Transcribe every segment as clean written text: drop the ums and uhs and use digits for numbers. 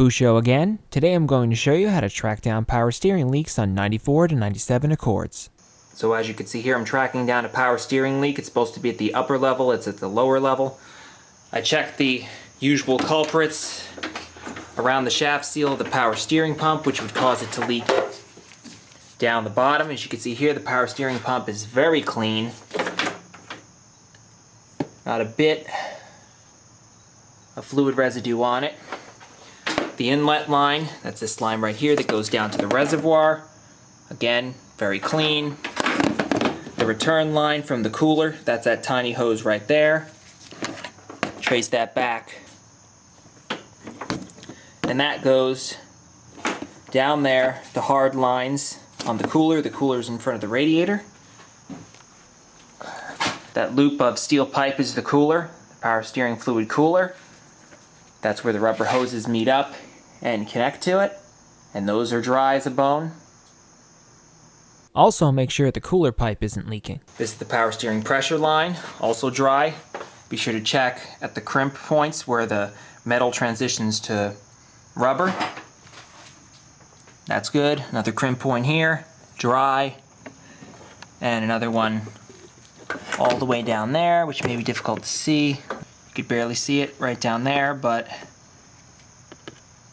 Busho again. Today I'm going to show you how to track down power steering leaks on 94 to 97 Accords. So as you can see here, I'm tracking down a power steering leak. It's supposed to be at the upper level, it's at the lower level. I checked the usual culprits around the shaft seal of the power steering pump, which would cause it to leak down the bottom. As you can see here, the power steering pump is very clean. Not a bit of fluid residue on it. The inlet line, that's this line right here that goes down to the reservoir. Again, very clean. The return line from the cooler, that's that tiny hose right there. Trace that back. And that goes down there, the hard lines on the cooler. The cooler's in front of the radiator. That loop of steel pipe is the cooler, the power steering fluid cooler. That's where the rubber hoses meet up and connect to it, and those are dry as a bone. Also make sure the cooler pipe isn't leaking. This is the power steering pressure line, also dry. Be sure to check at the crimp points where the metal transitions to rubber. That's good. Another crimp point here, dry. And another one all the way down there, which may be difficult to see. You could barely see it right down there, but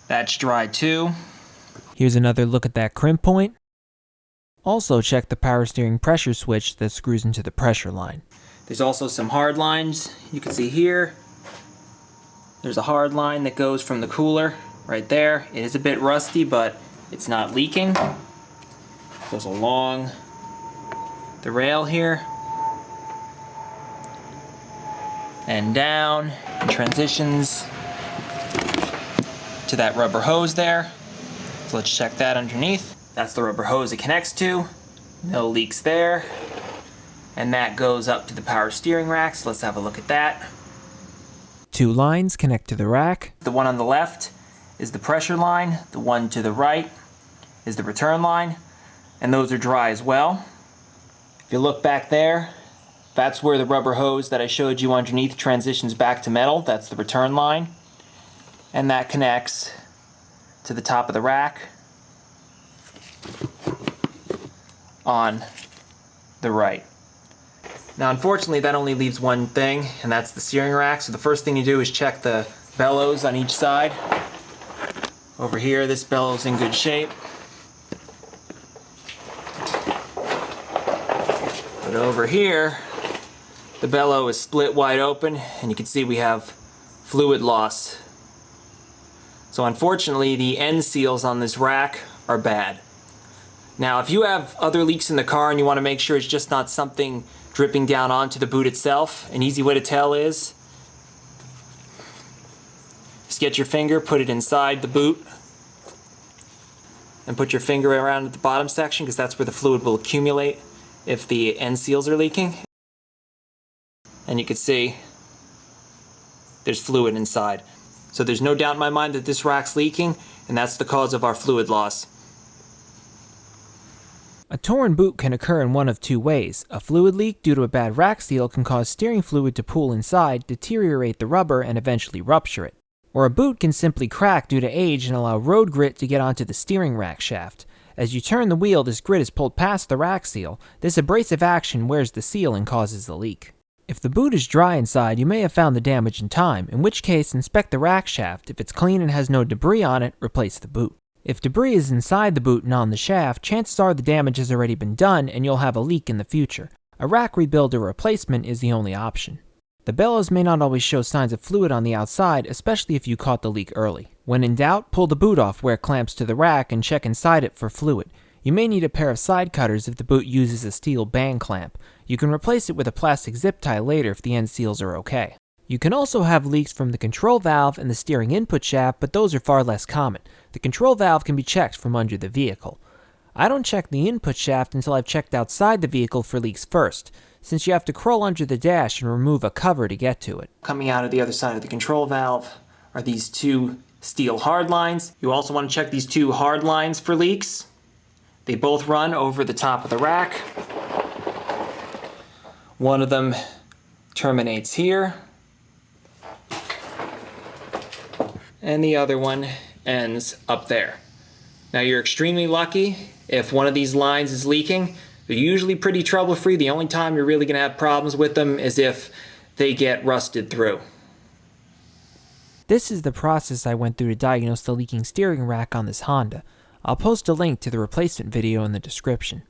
that's dry too. Here's another look at that crimp point. Also check the power steering pressure switch that screws into the pressure line. There's also some hard lines you can see here. There's a hard line that goes from the cooler right there. It is a bit rusty, but it's not leaking. Goes along the rail here and down and transitions to that rubber hose there. So let's check that underneath. That's the rubber hose it connects to. No leaks there. And that goes up to the power steering rack, so let's have a look at that. Two lines connect to the rack. The one on the left is the pressure line. The one to the right is the return line. And those are dry as well. If you look back there, that's where the rubber hose that I showed you underneath transitions back to metal. That's the return line. And that connects to the top of the rack on the right. Now unfortunately that only leaves one thing, and that's the steering rack. So the first thing you do is check the bellows on each side. Over here, this bellows in good shape. But over here, the bellow is split wide open, and you can see we have fluid loss. So unfortunately, the end seals on this rack are bad. Now, if you have other leaks in the car and you want to make sure it's just not something dripping down onto the boot itself, an easy way to tell is just get your finger, put it inside the boot, and put your finger around at the bottom section, because that's where the fluid will accumulate if the end seals are leaking. And you can see there's fluid inside. So there's no doubt in my mind that this rack's leaking, and that's the cause of our fluid loss. A torn boot can occur in one of two ways. A fluid leak due to a bad rack seal can cause steering fluid to pool inside, deteriorate the rubber, and eventually rupture it. Or a boot can simply crack due to age and allow road grit to get onto the steering rack shaft. As you turn the wheel, this grit is pulled past the rack seal. This abrasive action wears the seal and causes the leak. If the boot is dry inside, you may have found the damage in time, in which case inspect the rack shaft. If it's clean and has no debris on it, replace the boot. If debris is inside the boot and on the shaft, chances are the damage has already been done and you'll have a leak in the future. A rack rebuild or replacement is the only option. The bellows may not always show signs of fluid on the outside, especially if you caught the leak early. When in doubt, pull the boot off where it clamps to the rack and check inside it for fluid. You may need a pair of side cutters if the boot uses a steel band clamp. You can replace it with a plastic zip tie later if the end seals are okay. You can also have leaks from the control valve and the steering input shaft, but those are far less common. The control valve can be checked from under the vehicle. I don't check the input shaft until I've checked outside the vehicle for leaks first, since you have to crawl under the dash and remove a cover to get to it. Coming out of the other side of the control valve are these two steel hard lines. You also want to check these two hard lines for leaks. They both run over the top of the rack. One of them terminates here, and the other one ends up there. Now you're extremely lucky if one of these lines is leaking. They're usually pretty trouble-free. The only time you're really going to have problems with them is if they get rusted through. This is the process I went through to diagnose the leaking steering rack on this Honda. I'll post a link to the replacement video in the description.